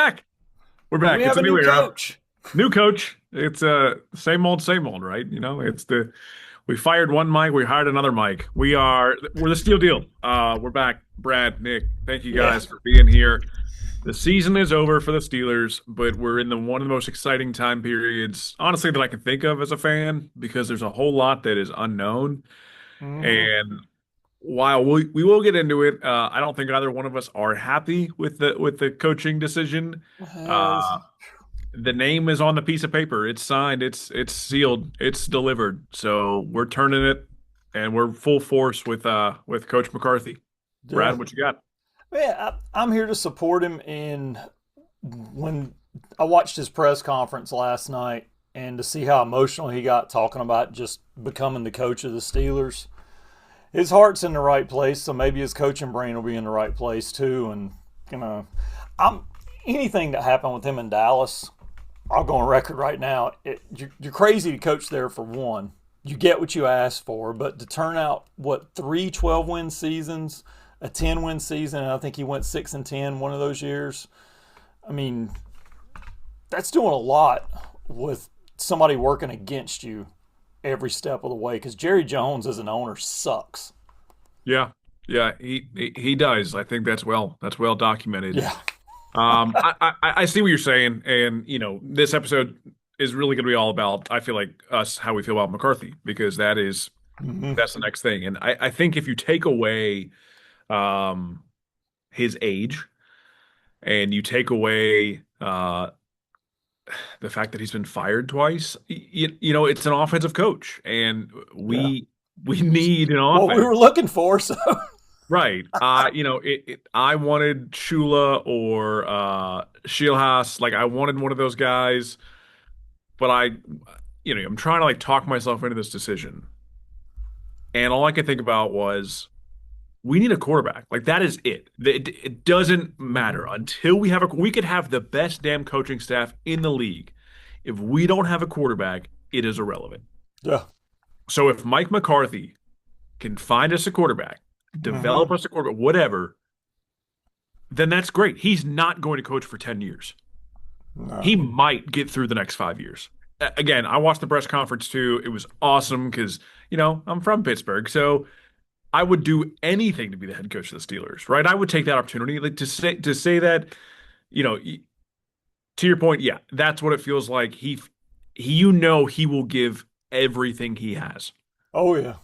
back. We're And back. we It's have a a new new era. coach. New coach. It's same old, right? We fired one Mike, we hired another Mike. We're the Steel Deal. We're back. Brad, Nick, thank you Yeah. guys for being here. The season is over for the Steelers, but we're in the one of the most exciting time periods, honestly, that I can think of as a fan, because there's a whole lot that is unknown. Hmm. And while we will get into it, I don't think either one of us are happy with the coaching decision. Uh, the name is on the piece of paper. It's signed. It's sealed. It's delivered. So we're turning it, and we're full force with Coach McCarthy. Yeah. Brad, what you got? Yeah, I'm here to support him. And when I watched his press conference last night and to see how emotional he got talking about just becoming the coach of the Steelers, his heart's in the right place. So maybe his coaching brain will be in the right place too. And, you know, I'm anything that happened with him in Dallas, I'll go on record right now. You're crazy to coach there for one. You get what you asked for, but to turn out what three 12-win seasons, a 10-win season, and I think he went 6-10 one of those years. I mean, that's doing a lot with somebody working against you every step of the way. Because Jerry Jones as an owner sucks. Yeah, yeah, he does. I think that's well documented. Yeah. I see what you're saying, and this episode is really going to be all about, I feel like, us, how we feel about McCarthy, because Hmm. that's the next thing. And I think if you take away um his age, and you take away the fact that he's been fired twice, it's an offensive coach, and Yeah. we need an What we offense. were looking for. So Right. I wanted Shula or Shieldhouse. Like, I wanted one of those guys, but I'm trying to like talk myself into this decision. And all I could think about was, we need a quarterback. Like, that is it. It doesn't matter until we could have the best damn coaching staff in the league. If we don't have a quarterback, it is irrelevant. yeah. So if Mike McCarthy can find us a quarterback, Hmm. develop us a quarterback, whatever, then that's great. He's not going to coach for 10 years. He No. might get through the next 5 years. Again, I watched the press conference too. It was awesome because, I'm from Pittsburgh. So I would do anything to be the head coach of the Steelers, right? I would take that opportunity. Like, to say that, you know, to your point, yeah, that's what it feels like. He will give everything he has. Oh yeah.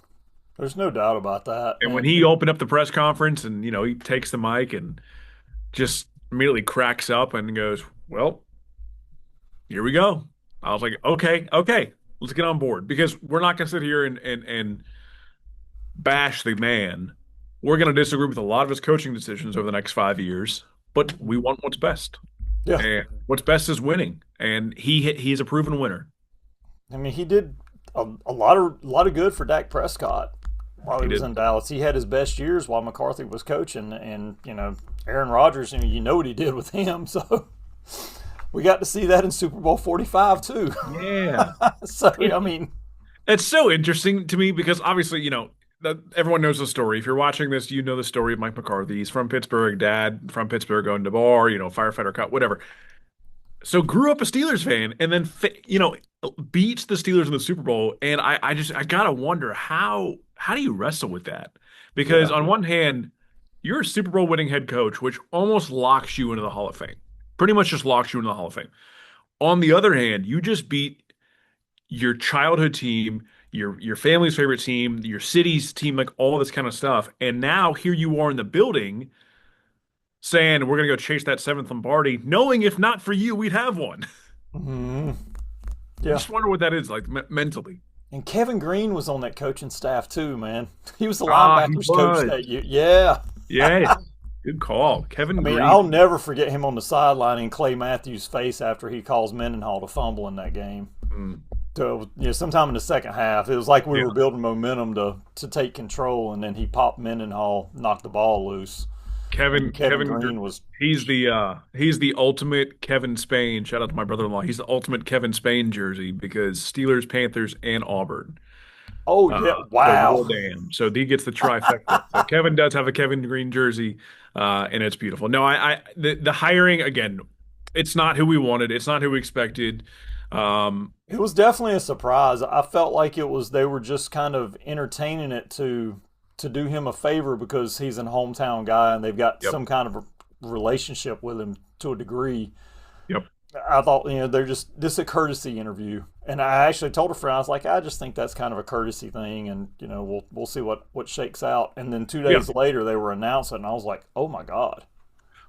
There's no doubt about that. And when And he opened up the press conference and, he takes the mic and just immediately cracks up and goes, "Well, here we go." I was like, "Okay, okay, let's get on board," because we're not going to sit here and bash the man. We're going to disagree with a lot of his coaching decisions over the next 5 years, but we want what's best. yeah, And what's best is winning. And he's a proven winner. I mean, he did a lot of good for Dak Prescott while He he was did. in Dallas. He had his best years while McCarthy was coaching, and Aaron Rodgers. You know what he did with him. So we got to see that in Super Bowl 45 too. Yeah. So It, I mean, it's so interesting to me because obviously, everyone knows the story. If you're watching this, you know the story of Mike McCarthy. He's from Pittsburgh, dad from Pittsburgh, going to bar, firefighter cut, whatever. So grew up a Steelers fan, and then beats the Steelers in the Super Bowl. And I gotta wonder, how do you wrestle with that? Because yeah, on one hand, you're a Super Bowl winning head coach, which almost locks you into the Hall of Fame. Pretty much just locks you into the Hall of Fame. On the other hand, you just beat your childhood team, your family's favorite team, your city's team, like all this kind of stuff. And now here you are in the building saying we're gonna go chase that seventh Lombardi, knowing if not for you, we'd have one. hmm I yeah. just wonder what that is like mentally. And Kevin Green was on that coaching staff too, man. He was the Ah, he linebackers coach was. that year. Yeah. Yes. Good call. I Kevin mean, I'll Green. never forget him on the sideline in Clay Matthews' face after he calls Mendenhall to fumble in that game. Mm, So, sometime in the second half, it was like we yeah. were building momentum to take control, and then he popped Mendenhall, knocked the ball loose, and Kevin Kevin Green was he's the ultimate Kevin Spain. Shout out to my brother-in-law. He's the ultimate Kevin Spain jersey because Steelers, Panthers, and Auburn. oh Uh, yeah, the Roll wow, Dam. So he gets the trifecta. So Kevin does have a Kevin Green jersey, and it's beautiful. No, the hiring again. It's not who we wanted. It's not who we expected. It was definitely a surprise. I felt like it was they were just kind of entertaining it to do him a favor because he's a hometown guy and they've got Yep. some kind of a relationship with him to a degree. Yep. I thought, they're just this is a courtesy interview, and I actually told a friend I was like, I just think that's kind of a courtesy thing, and we'll see what shakes out. And then two Yeah. days later, they were announcing, and I was like, oh my god,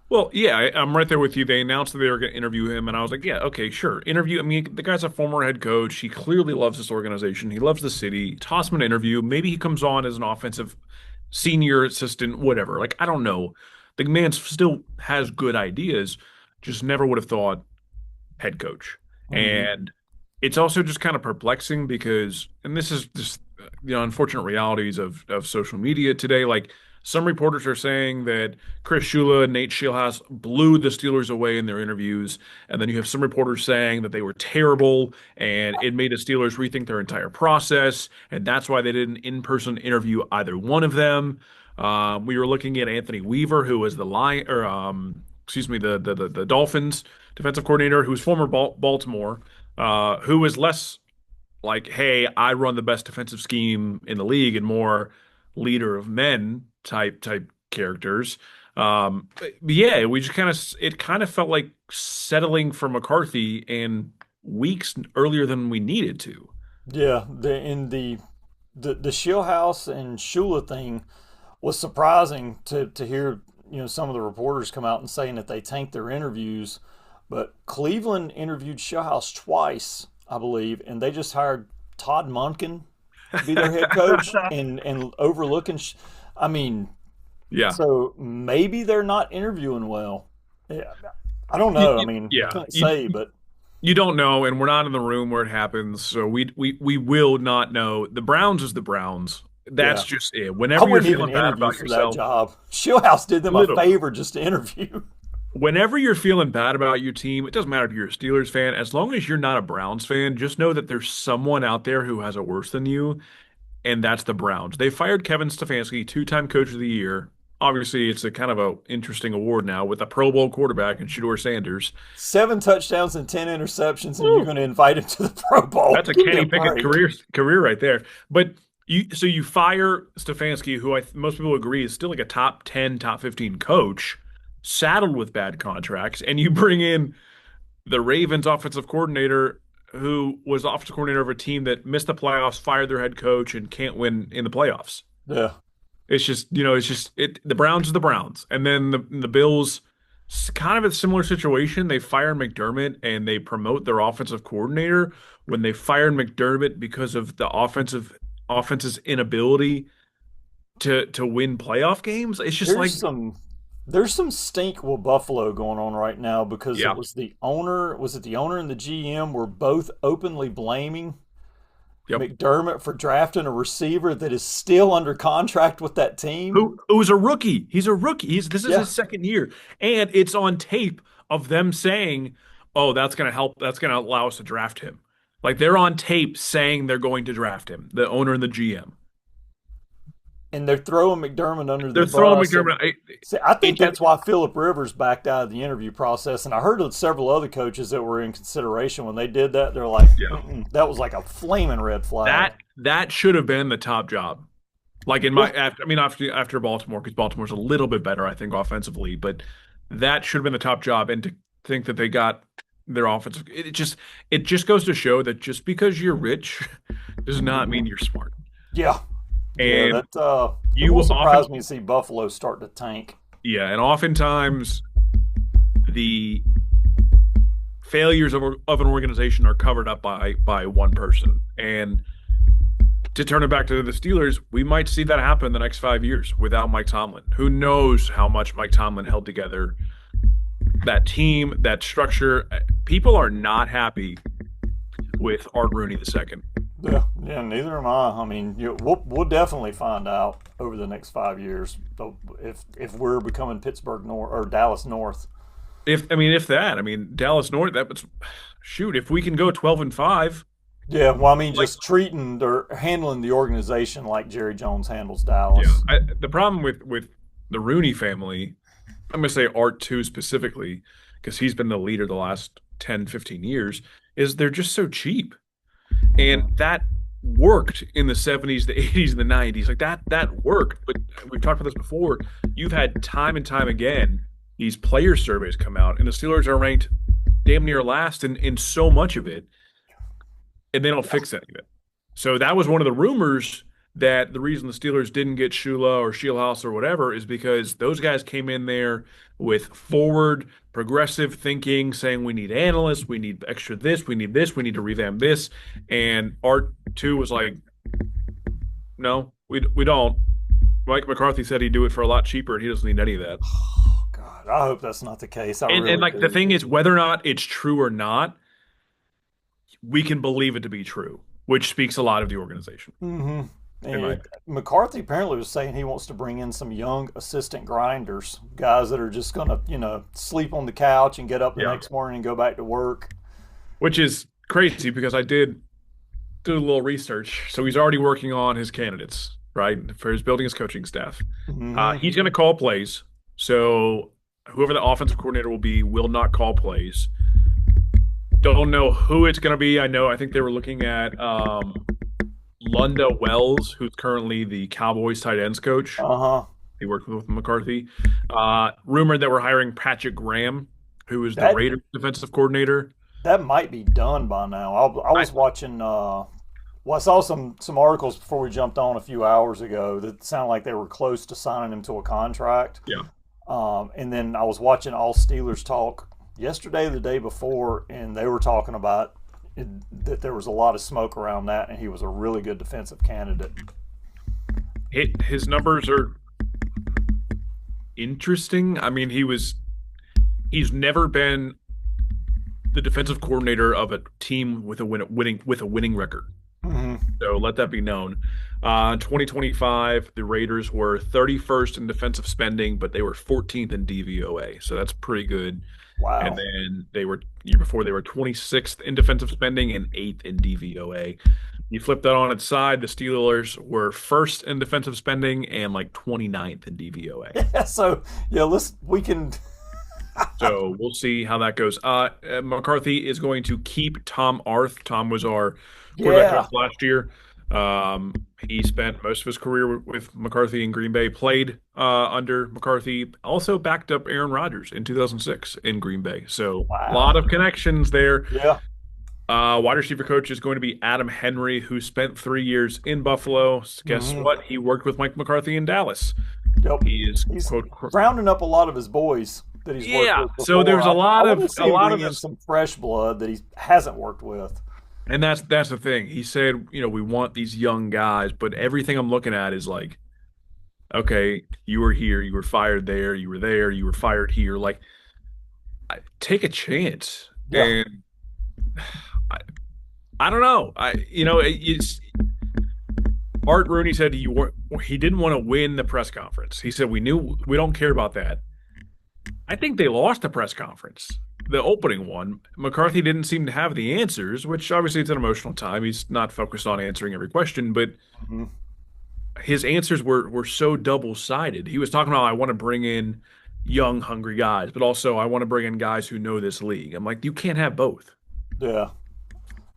Well, yeah, I'm right there with you. They announced that they were going to interview him, and I was like, yeah, okay, sure. Interview. I mean, the guy's a former head coach. He clearly loves this organization. He loves the city. Toss him an interview. Maybe he comes on as an offensive senior assistant, whatever. Like, I don't know. The man still has good ideas. Just never would have thought head coach. mm-hmm. And it's also just kind of perplexing because, and this is just unfortunate realities of social media today. Like some reporters are saying that Chris Shula and Nate Scheelhaase blew the Steelers away in their interviews, and then you have some reporters saying that they were terrible and it made the Steelers rethink their entire process, and that's why they didn't in-person interview either one of them. We were looking at Anthony Weaver, who was the Lion, or excuse me, the Dolphins defensive coordinator, who's former Baltimore, who was less like, hey, I run the best defensive scheme in the league, and more leader of men type characters. But yeah, we just kind of it kind of felt like settling for McCarthy and weeks earlier than we needed to. Yeah, the Shieldhouse and Shula thing was surprising to hear. Some of the reporters come out and saying that they tanked their interviews, but Cleveland interviewed Shieldhouse twice, I believe, and they just hired Todd Monken to be their head coach and overlooking. I mean, Yeah. so maybe they're not interviewing well. Yeah, I don't know. I mean, I Yeah. can't say, but You don't know, and we're not in the room where it happens, so we will not know. The Browns is the Browns. That's yeah. just it. I Whenever you're wouldn't even feeling bad interview about for that yourself, job. Shieldhouse did them a literally. favor just to interview. Whenever you're feeling bad about your team, it doesn't matter if you're a Steelers fan, as long as you're not a Browns fan, just know that there's someone out there who has it worse than you, and that's the Browns. They fired Kevin Stefanski, two-time coach of the year. Obviously, it's a kind of a interesting award now with a Pro Bowl quarterback and Shedeur Sanders. 7 touchdowns and 10 interceptions, and you're Woo! going to invite him to the Pro Bowl. That's a Give me a Kenny Pickett break. career right there. But you fire Stefanski, who most people agree is still like a top 10, top 15 coach, saddled with bad contracts, and you bring in the Ravens offensive coordinator who was offensive coordinator of a team that missed the playoffs, fired their head coach, and can't win in the playoffs. Yeah. It's just, it's just the Browns are the Browns. And then the Bills, kind of a similar situation. They fire McDermott and they promote their offensive coordinator when they fired McDermott because of the offense's inability to win playoff games. It's just like, There's some there's some stink with Buffalo going on right now because it yeah, was the owner, was it the owner and the GM were both openly blaming yep. McDermott for drafting a receiver that is still under contract with that team. Who's a rookie? He's a rookie. This is Yeah. his second year, and it's on tape of them saying, "Oh, that's going to help. That's going to allow us to draft him." Like they're on tape saying they're going to draft him, the owner and the GM. And they're throwing McDermott under the They're throwing bus. And McDermott. see, I It think just, that's why Philip Rivers backed out of the interview process. And I heard of several other coaches that were in consideration when they did that. They're like, yeah, mm-mm, that was like a flaming red flag. that should have been the top job. Like in Yeah. my, after, I mean, after Baltimore, because Baltimore's a little bit better, I think, offensively, but that should have been the top job. And to think that they got their offensive, it just goes to show that just because you're rich does not mean you're smart. Yeah. Yeah. And It you will will often, surprise me to see Buffalo start to tank. yeah, and oftentimes the failures of an organization are covered up by one person. And to turn it back to the Steelers, we might see that happen in the next 5 years without Mike Tomlin. Who knows how much Mike Tomlin held together that team, that structure. People are not happy with Art Rooney II. Yeah. Yeah. Neither am I. I mean, we'll definitely find out over the next 5 years if we're becoming Pittsburgh North or Dallas North. If that, Dallas North, that was, shoot, if we can go 12-5, Yeah, well, I mean, like, just treating or handling the organization like Jerry Jones handles yeah. Dallas. The problem with the Rooney family, I'm going to say Art too specifically, because he's been the leader the last 10, 15 years, is they're just so cheap. And that worked in the 70s, the 80s, and the 90s. Like that worked. But we've talked about this before. You've had time and time again these player surveys come out, and the Steelers are ranked damn near last in so much of it, and they don't fix any of it. So that was one of the rumors that the reason the Steelers didn't get Shula or Shieldhouse or whatever is because those guys came in there with forward, progressive thinking, saying we need analysts, we need extra this, we need to revamp this. And Art 2 was like, no, we don't. Mike McCarthy said he'd do it for a lot cheaper, and he doesn't need any of that. Oh, God, I hope that's not the case. I And really like the do. thing is, whether or not it's true or not, we can believe it to be true, which speaks a lot of the organization, Hmm. in my And opinion. McCarthy apparently was saying he wants to bring in some young assistant grinders, guys that are just going to, sleep on the couch and get up the Yeah. next morning and go back to work. Which is crazy because I did do a little research. So he's already working on his candidates, right, for his building his coaching staff. Hmm. He's going to call plays. So whoever the offensive coordinator will be will not call plays. Don't know who it's going to be. I think they were looking at Lunda Wells, who's currently the Cowboys tight ends coach. Uh-huh. He worked with McCarthy. Rumored that we're hiring Patrick Graham, who is the That Raiders defensive coordinator. that might be done by now. I I, was watching. Well, I saw some articles before we jumped on a few hours ago that sounded like they were close to signing him to a contract. yeah. And then I was watching All Steelers talk yesterday, the day before, and they were talking about that there was a lot of smoke around that, and he was a really good defensive candidate. His numbers are interesting. I mean, he's never been the defensive coordinator of a team with a winning record. Hmm. So let that be known. In 2025, the Raiders were 31st in defensive spending, but they were 14th in DVOA. So that's pretty good. And Wow. then they were year before they were 26th in defensive spending and 8th in DVOA. You flip that on its side, the Steelers were first in defensive spending and like 29th in DVOA. Yeah. So yeah, we can. So we'll see how that goes. McCarthy is going to keep Tom Arth. Tom was our quarterback Yeah. coach last year. Um, he spent most of his career with McCarthy in Green Bay, played under McCarthy, also backed up Aaron Rodgers in 2006 in Green Bay. So a lot Wow. of connections there. Yeah. Wide receiver coach is going to be Adam Henry, who spent 3 years in Buffalo. Guess Hmm. what? He worked with Mike McCarthy in Dallas. Yep. He is He's quote, rounding up a lot of his boys that he's worked yeah. with So before. there's a I lot want of to see him bring in this. some fresh blood that he hasn't worked with. And that's the thing. He said, we want these young guys, but everything I'm looking at is like, okay, you were here, you were fired there, you were fired here. Like, take a chance. Yeah. And I, I don't know. It's Art Rooney said he didn't want to win the press conference. He said we knew we don't care about that. I think they lost the press conference, the opening one. McCarthy didn't seem to have the answers, which obviously it's an emotional time. He's not focused on answering every question, but Hmm. his answers were so double-sided. He was talking about I want to bring in young, hungry guys, but also I want to bring in guys who know this league. I'm like, you can't have both. Yeah.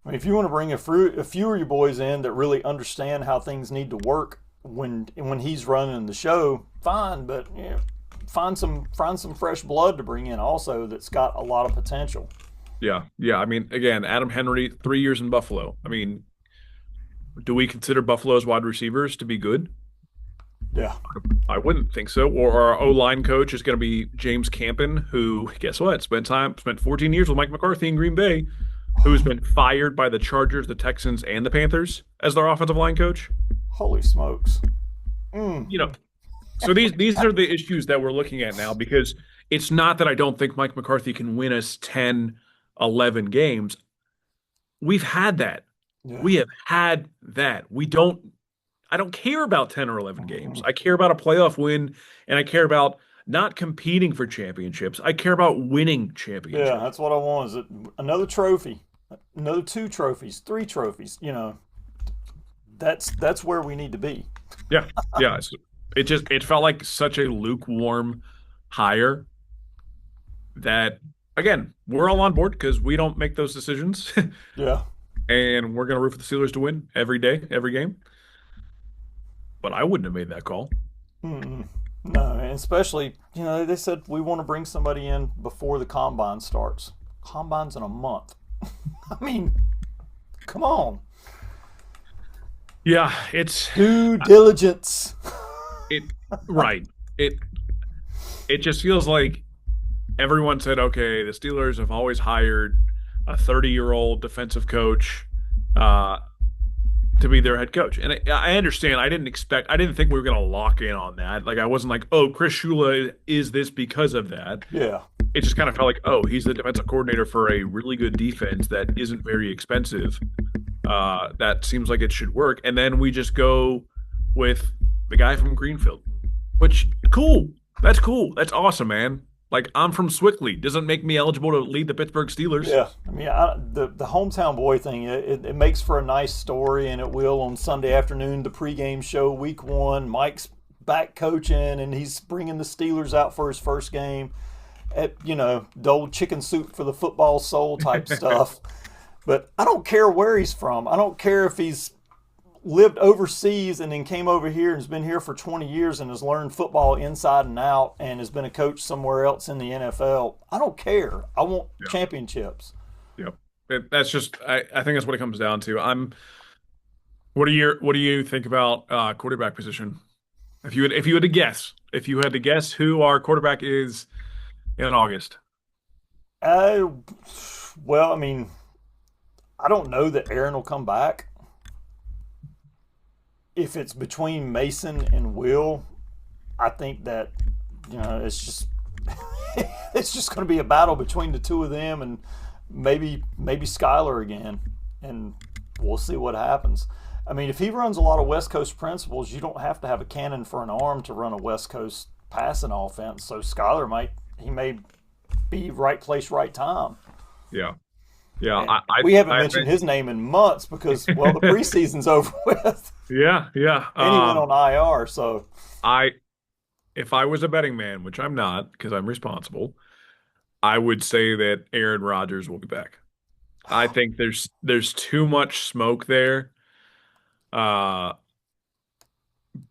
I mean, if you want to bring a few of your boys in that really understand how things need to work when he's running the show, fine. But find some fresh blood to bring in also that's got a lot of potential. Yeah, yeah. I mean, again, Adam Henry, 3 years in Buffalo. I mean, do we consider Buffalo's wide receivers to be good? Yeah. I wouldn't think so. Or our O line coach is going to be James Campen, who, guess what, spent 14 years with Mike McCarthy in Green Bay, who's been fired by the Chargers, the Texans, and the Panthers as their offensive line coach. Holy smokes. Mm. You know, so these are the issues that we're looking at now because it's not that I don't think Mike McCarthy can win us 10, 11 games. We've had that. Yeah. We have had that. I don't care about 10 or 11 games. I care about a playoff win and I care about not competing for championships. I care about winning Yeah, championships. that's what I want. Is another trophy, another two trophies, three trophies. That's where we need to be. Yeah. Yeah. It felt like such a lukewarm hire that again, we're all on board because we don't make those decisions, Yeah. and we're going to root for the Steelers to win every day, every game. But I wouldn't have made that call. Mm-mm. No, and especially, they said we want to bring somebody in before the combine starts. Combine's in a month. I mean, come on. Yeah, it's Due diligence. it right. It just feels like everyone said, okay, the Steelers have always hired a 30-year-old defensive coach uh, to be their head coach. And I understand. I didn't think we were going to lock in on that. Like, I wasn't like, oh, Chris Shula is this because of that. Yeah. It just kind of felt like, oh, he's the defensive coordinator for a really good defense that isn't very expensive. That seems like it should work. And then we just go with the guy from Greenfield, which cool. That's cool. That's awesome, man. Like, I'm from Swickley. Doesn't make me eligible to lead the Pittsburgh Steelers. Yeah. I mean, the hometown boy thing, it makes for a nice story, and it will on Sunday afternoon, the pregame show, week one. Mike's back coaching, and he's bringing the Steelers out for his first game. At, the old chicken soup for the football soul type stuff. But I don't care where he's from. I don't care if he's lived overseas and then came over here and has been here for 20 years and has learned football inside and out and has been a coach somewhere else in the NFL. I don't care. I want Yeah. championships. Yep. That's just I think that's what it comes down to. What do you think about quarterback position? If you had to guess, if you had to guess who our quarterback is in August. Uh, well, I mean, I don't know that Aaron will come back. If it's between Mason and Will, I think that it's just it's just going to be a battle between the two of them, and maybe Skyler again, and we'll see what happens. I mean, if he runs a lot of West Coast principles, you don't have to have a cannon for an arm to run a West Coast passing offense. So Skyler may be right place, right time. Yeah. Yeah. And we haven't mentioned think his name in months because, well, the preseason's over with. yeah, yeah. And he went on IR, so I if I was a betting man, which I'm not because I'm responsible, I would say that Aaron Rodgers will be back. I think there's too much smoke there. Uh,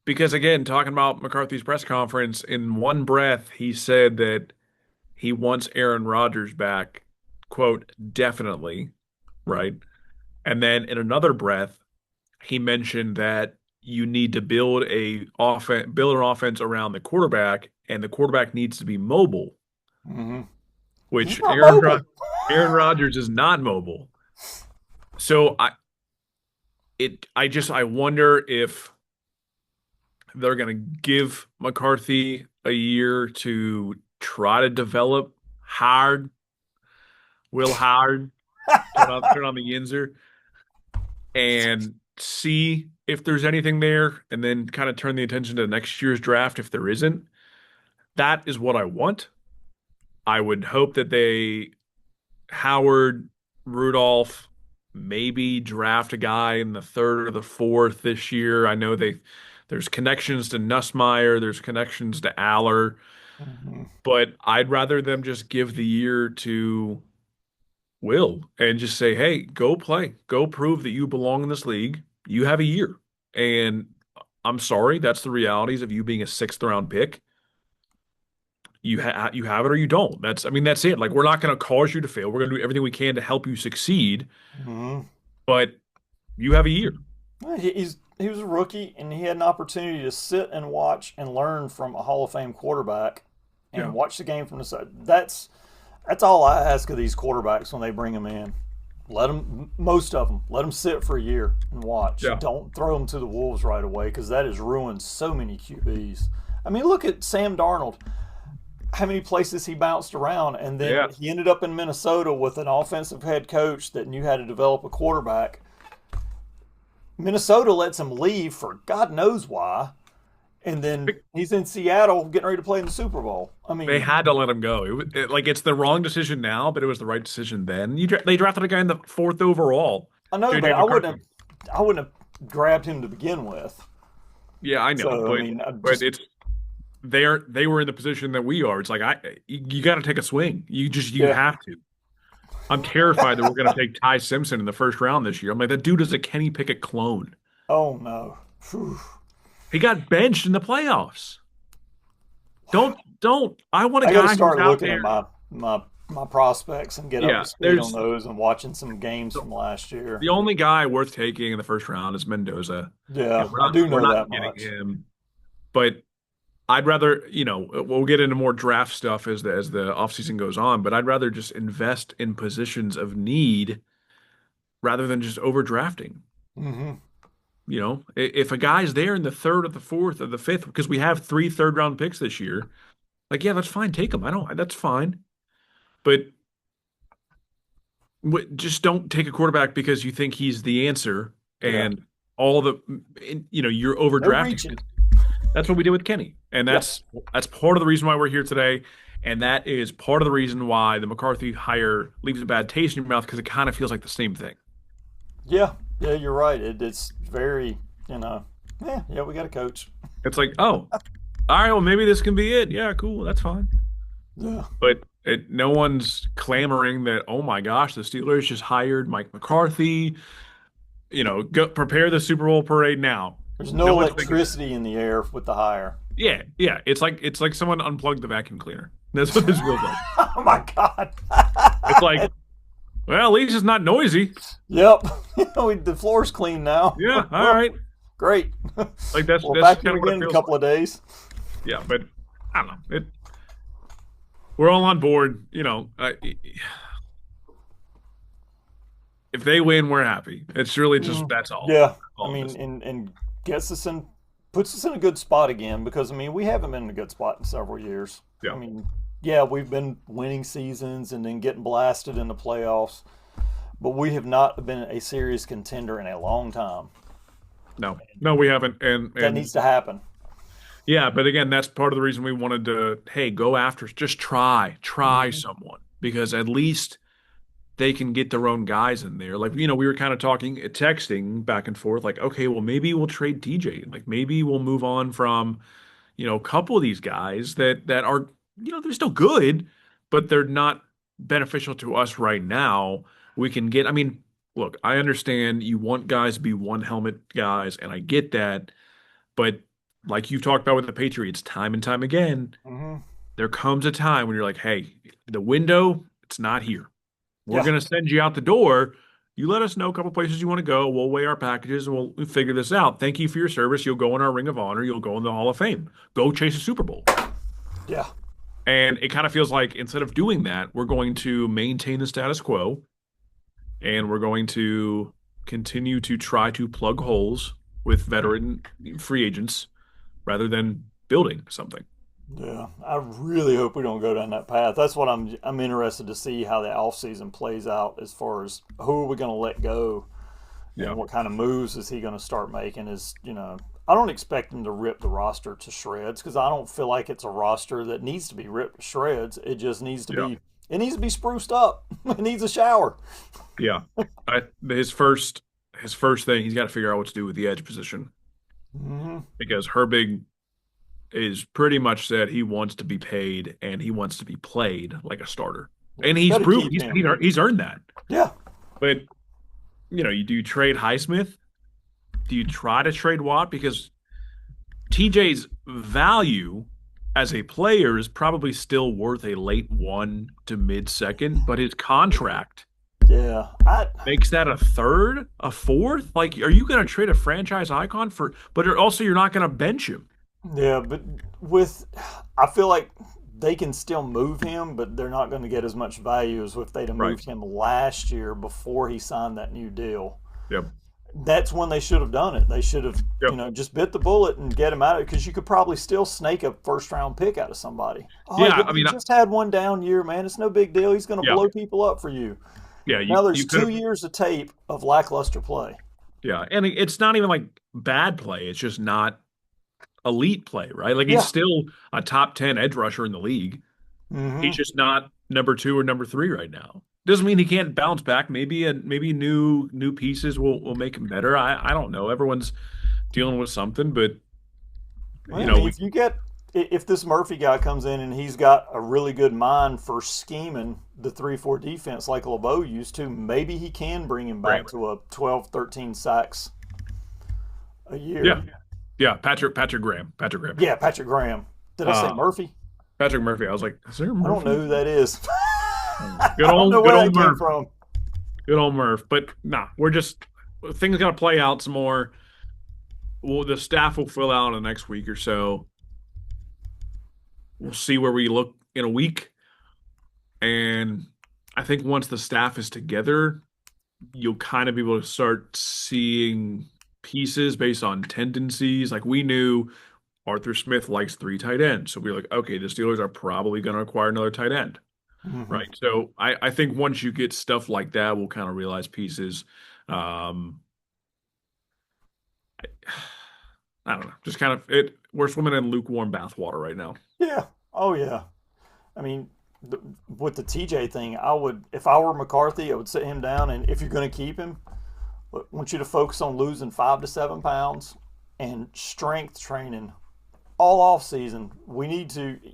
because again, talking about McCarthy's press conference, in one breath, he said that he wants Aaron Rodgers back, quote, definitely, right? And then in another breath, he mentioned that you need to build an offense around the quarterback, and the quarterback needs to be mobile, mhm. He's which not mobile. Aaron Rodgers is not mobile. So I wonder if they're going to give McCarthy a year to try to develop Howard, Will Howard, turn on the Yinzer, and see if there's anything there, and then kind of turn the attention to next year's draft if there isn't. That is what I want. I would hope that they Howard, Rudolph, maybe draft a guy in the third or the fourth this year. I know there's connections to Nussmeier, there's connections to Aller, Mhm. but I'd rather them just give the year to Will and just say, hey, go play, go prove that you belong in this league. You have a year. And I'm sorry, that's the realities of you being a sixth round pick. You have it or you don't. That's it. Like, we're not going to cause you to fail. We're going to do everything we can to help you succeed, Mhm. but you have a year. Well, he was a rookie, and he had an opportunity to sit and watch and learn from a Hall of Fame quarterback, and Yeah. watch the game from the side. That's all I ask of these quarterbacks when they bring them in. Most of them, let them sit for a year and watch. Yeah. Don't throw them to the wolves right away because that has ruined so many QBs. I mean, look at Sam Darnold. How many places he bounced around, and then Yeah. he ended up in Minnesota with an offensive head coach that knew how to develop a quarterback. Minnesota lets him leave for God knows why, and then he's in Seattle getting ready to play in the Super Bowl. I They mean, had to let him go. Like, it's the wrong decision now, but it was the right decision then. They drafted a guy in the fourth overall, I know, but JJ McCarthy. I wouldn't have grabbed him to begin with. Yeah, I know, So I but mean, but it's they were in the position that we are. It's like you got to take a swing. You Yeah. have to. I'm terrified that we're going to take Ty Simpson in the first round this year. I'm like, that dude is a Kenny Pickett clone. Oh no. Whew. He got benched in the playoffs. Don't. I want a I got to guy who's start out looking at there. my prospects and get up Yeah, to speed on there's those and watching some games from last year. the only guy worth taking in the first round is Mendoza. Yeah, We're I not do we're know not that getting much. him, but I'd rather, we'll get into more draft stuff as the offseason goes on, but I'd rather just invest in positions of need rather than just overdrafting. Hmm. If a guy's there in the third or the fourth or the fifth, because we have three third round picks this year, like, yeah, that's fine. Take him. I don't, that's fine. But just don't take a quarterback because you think he's the answer Yeah. and all the, you're No overdrafting. reaching. That's what we did with Kenny. And Yeah. that's part of the reason why we're here today. And that is part of the reason why the McCarthy hire leaves a bad taste in your mouth because it kind of feels like the same thing. Yeah. Yeah, you're right. It's very, you know, yeah, we got a coach. It's like, oh, all right, well, maybe this can be it. Yeah, cool. That's fine. Yeah. But no one's clamoring that, oh my gosh, the Steelers just hired Mike McCarthy. Go prepare the Super Bowl parade now. There's No no one's thinking that. electricity in the air with the hire. Yeah, yeah. It's like someone unplugged the vacuum cleaner. That's what this feels like. Oh my God. It's like, well, at least it's not noisy. Yep. The floor's clean now. Yeah, all right. Great. Like that's We'll that's vacuum kind of what again it in a feels couple like. of days. Yeah, but I don't know. We're all on board. If they win, we're happy. It's really just Mm, that's all. yeah. I All it mean, is. and gets us in, puts us in a good spot again because, I mean, we haven't been in a good spot in several years. I Yeah. mean, yeah, we've been winning seasons and then getting blasted in the playoffs, but we have not been a serious contender in a long time. No, no, we haven't. And That and needs to happen. yeah, but again, that's part of the reason we wanted to. Hey, go after. Just try Hmm. someone because at least they can get their own guys in there. Like, we were kind of talking, texting back and forth, like, okay, well, maybe we'll trade TJ. Like, maybe we'll move on from, a couple of these guys that are, they're still good, but they're not beneficial to us right now. We can get, I mean, look, I understand you want guys to be one helmet guys, and I get that, but like you've talked about with the Patriots time and time again, Hmm. there comes a time when you're like, hey, the window, it's not here. We're Yeah. going to send you out the door. You let us know a couple places you want to go. We'll weigh our packages and we'll figure this out. Thank you for your service. You'll go in our Ring of Honor. You'll go in the Hall of Fame. Go chase a Super Bowl. Yeah. And it kind of feels like instead of doing that, we're going to maintain the status quo and we're going to continue to try to plug holes with veteran free agents rather than building something. Yeah, I really hope we don't go down that path. That's what I'm interested to see how the offseason plays out as far as who are we going to let go and Yeah. what kind of moves is he going to start making is, I don't expect him to rip the roster to shreds because I don't feel like it's a roster that needs to be ripped to shreds. It just needs to Yeah. be it needs to be spruced up. It needs a shower. Yeah. His first thing, he's got to figure out what to do with the edge position Hmm. because Herbig is pretty much said he wants to be paid and he wants to be played like a starter. And he's Got to proved keep him. he's earned that. Yeah. But you do trade Highsmith? Do you try to trade Watt? Because TJ's value as a player is probably still worth a late one to mid second, but his contract Yeah. I makes that a third, a fourth. Like, are you going to trade a franchise icon for? But also, you're not going to bench him, Yeah, but with, I feel like they can still move him, but they're not going to get as much value as if they'd have right? moved him last year before he signed that new deal. Yep. That's when they should have done it. They should have, Yep. just bit the bullet and get him out of it because you could probably still snake a first round pick out of somebody. Oh, Yeah. but I he mean, just had one down year, man. It's no big deal. He's going to yeah, blow people up for you. yeah. Now You there's could two have. years of tape of lackluster play. Yeah, and it's not even like bad play. It's just not elite play, right? Like he's Yeah. still a top 10 edge rusher in the league. He's Hmm. just not number two or number three right now. Doesn't mean he can't bounce back. Maybe new pieces will make him better. I don't know. Everyone's dealing with something, but Well, I you know, mean, we, if you get if this Murphy guy comes in and he's got a really good mind for scheming the 3-4 defense like LeBeau used to, maybe he can bring him Right. back to a 12, 13 sacks a year. Yeah. Yeah. Patrick Graham. Patrick Graham. Yeah, Patrick Graham. Did I say Uh, Murphy? Patrick Murphy. I was like, is there a I don't know Murphy? who that is. Good I don't know good where that old came Murph. from. Good old Murph. But nah, we're just things got to play out some more. Well, the staff will fill out in the next week or so. We'll see where we look in a week. And I think once the staff is together, you'll kind of be able to start seeing pieces based on tendencies. Like we knew Arthur Smith likes three tight ends. So we're like, okay, the Steelers are probably going to acquire another tight end. Hmm. Right. So I think once you get stuff like that, we'll kind of realize pieces. Um, I don't know. Just kind of it. We're swimming in lukewarm bathwater right now. Yeah. Oh, yeah. I mean, with the TJ thing, I would, if I were McCarthy, I would sit him down, and if you're going to keep him, I want you to focus on losing 5 to 7 pounds and strength training all off season.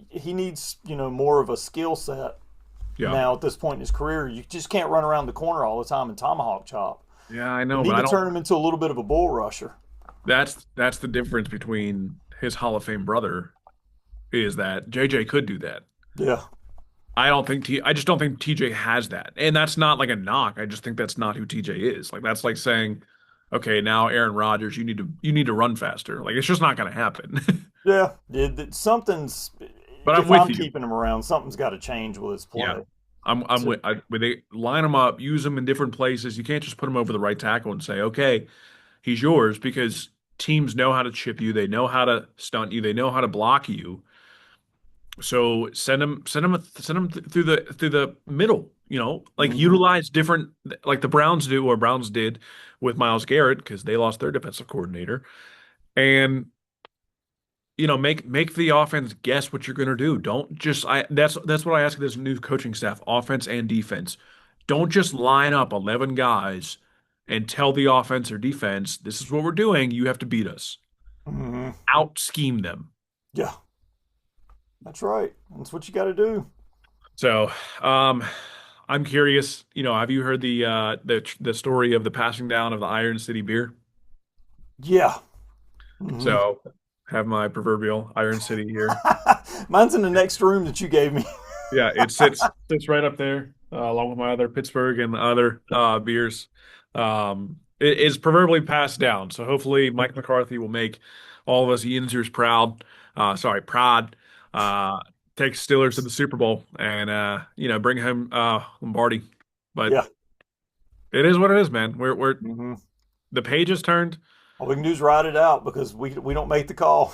He needs, more of a skill set Yeah. now at this point in his career. You just can't run around the corner all the time and tomahawk chop. Yeah, I You know, need but I to don't. turn him into a little bit of a bull rusher. That's the difference between his Hall of Fame brother is that JJ could do that. Yeah. I just don't think TJ has that. And that's not like a knock. I just think that's not who TJ is. Like that's like saying, okay, now Aaron Rodgers, you need to run faster. Like it's just not going to happen. Yeah. Something's, But I'm if with I'm you. keeping him around, something's got to change with his Yeah. play. I'm So, with when they line them up, use them in different places. You can't just put them over the right tackle and say, "Okay, he's yours," because teams know how to chip you, they know how to stunt you, they know how to block you. So send them through the middle. Like mhm. utilize different like the Browns do or Browns did with Myles Garrett because they lost their defensive coordinator, and make the offense guess what you're going to do. Don't just I that's what I ask this new coaching staff, offense and defense. Don't just line up 11 guys and tell the offense or defense, this is what we're doing, you have to beat us. Mhm. Out scheme them. Yeah, that's right. That's what you got to do. So, I'm curious, have you heard the story of the passing down of the Iron City beer? Yeah. Hmm. So, have my proverbial Iron City here. Mine's in the next room that you gave me. Yeah, it sits right up there, along with my other Pittsburgh and other beers. It is proverbially passed down, so hopefully Mike McCarthy will make all of us Yinzers proud. Sorry, prod. Uh, take Steelers to the Super Bowl and bring home Lombardi. But Yeah. it is what it is, man. We're Hmm. the page has turned. All we can do is ride it out because we don't make the call.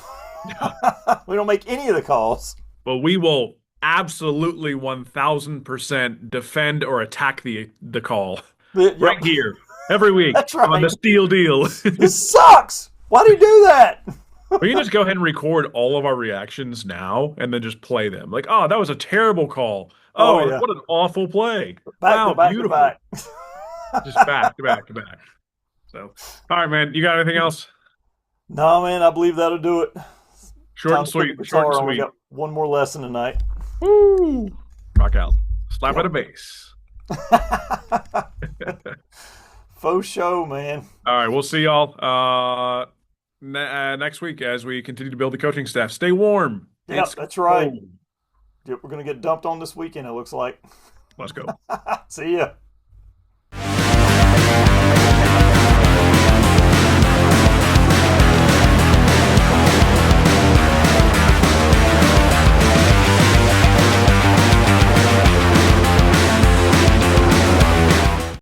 We don't make any of the calls. But we will absolutely 1,000% defend or attack the call right Yep. here every week That's on the right. Steel Deal. This sucks. Why do you do that? We can just go ahead and record all of our reactions now and then just play them. Like, oh, that was a terrible call. Oh Oh, yeah. what an awful play. Back to Wow, back to beautiful. back. Just back to back to back. So, all right, man. You got anything else? No, man, I believe that'll do it. Short Time and to put the sweet. Short and guitar on. We sweet. got one more lesson tonight. Woo! Rock out. Slap at Yep. a bass. Faux show, man. All right, we'll see y'all next week as we continue to build the coaching staff. Stay warm. Yep, It's that's right. cold. Yep, we're gonna get dumped on this weekend, it looks like. Let's go. See ya.